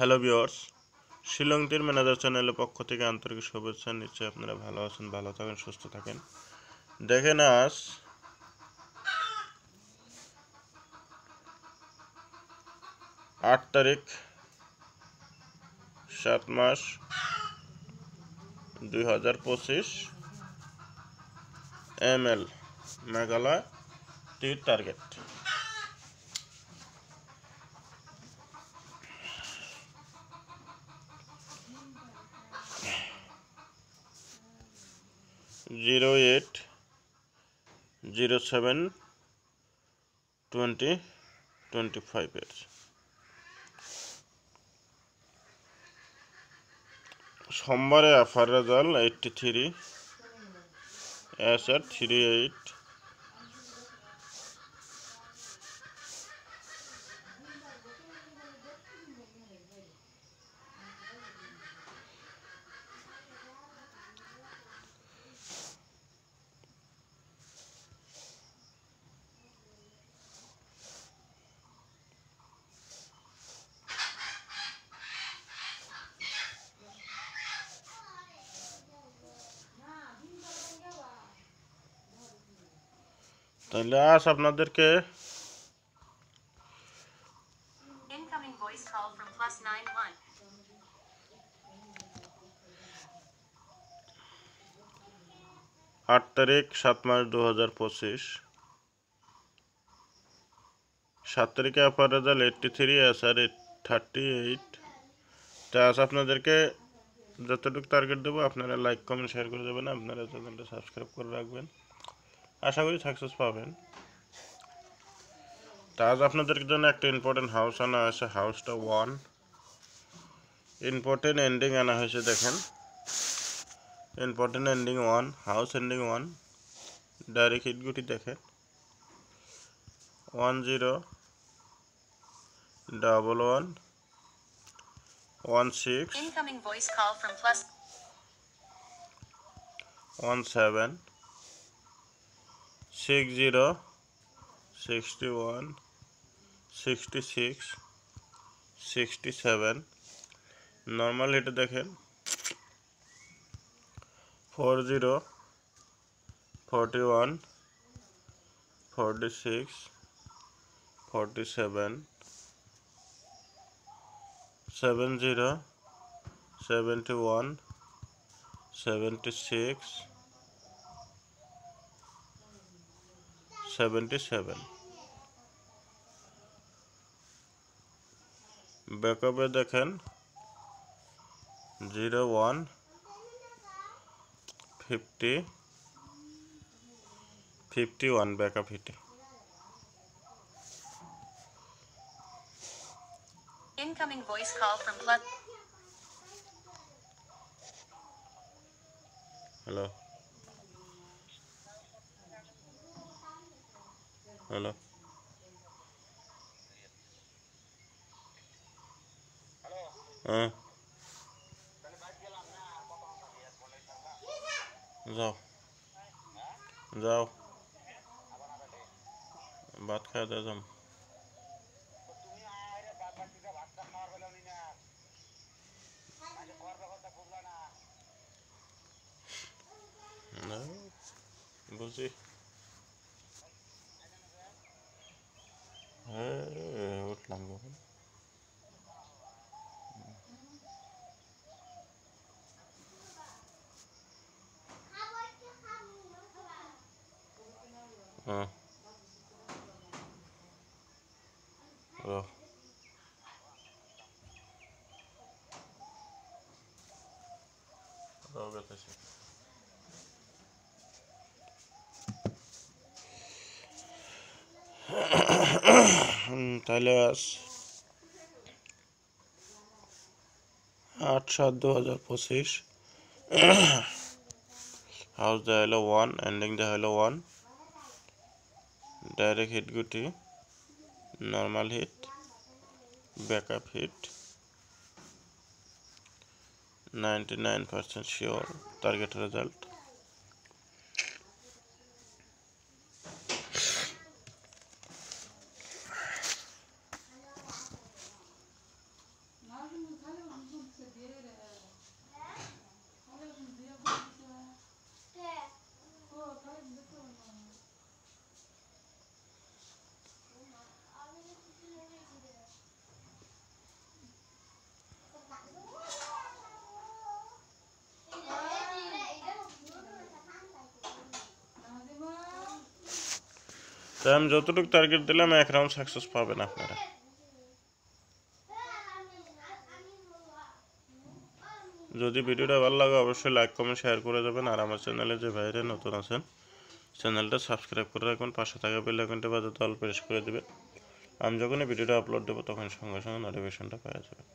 Hello viewers, Shillong তীর manager চ্যানেলের পক্ষ থেকে আন্তরিক শুভেচ্ছা। নিশ্চয়ই আপনারা ভালো আছেন, ভালো থাকেন, সুস্থ থাকেন। দেখেন আজ 8 তারিখ 7 মাস 2025 ML মেঘালয় তীর টার্গেট। জিরো 0807-2025 সোমবারে অফার রেজাল্ট 83 SR 38 তাহলে আজ আপনাদেরকে Incoming voice call from +91. 8 তারিখ 7 মাস 2025 7 তারিখে অফার রেজাল্ট 83 SR 38। তা আজ আপনাদেরকে যতটুকু টার্গেট দেবো আপনারা লাইক কমেন্ট শেয়ার করে দেবেন, আপনারা চ্যানেলটা সাবস্ক্রাইব করে রাখবেন। আশা করি সাকসেস পাবেন। তা আজ আপনাদের জন্য একটা ইম্পর্টেন্ট হাউস আনা হয়েছে, হাউসটা 1 ইম্পর্টেন্ট এন্ডিং আনা হয়েছে। দেখেন important ending 1, house ending 1, direct hit গুটি দেখেন 101116 Incoming voice call from +17 60 61 66 67। Normal হিটে দেখেন 40 41 46 47 70 71 76 77। ব্যাকআপে দেখেন 01 50 51 ব্যাকআপ হিটে। Incoming voice call from hello hello হ্যাঁ যাও যাও ভাত খাওয়া দাওয়া যাম। বুঝি হ্যাঁ উঠলাম কখন। হ্যাঁ তাহলে আজ 8/7/2025 হাউস দেওয়া হলো 1, এন্ডিং দেওয়া হলো 1, ডাইরেক্ট হিট গুটি, normal hit, backup hit, 99% sure target result. তাই আমি যতটুকু টার্গেট দিলাম 1 রাউন্ড সাকসেস পাবেন আপনারা। যদি ভিডিওটা ভালো লাগে অবশ্যই লাইক কমেন্ট শেয়ার করে দেবেন। আর আমার চ্যানেলে যে ভাইরা নতুন আছেন চ্যানেলটা সাবস্ক্রাইব করে রাখবেন, পাশে থাকা বেল আইকনটা বাজাতে অল প্রেস করে দেবেন। আমি যখনই ভিডিওটা আপলোড দেবো তখন সঙ্গে সঙ্গে নোটিফিকেশনটা পেয়ে যাবেন।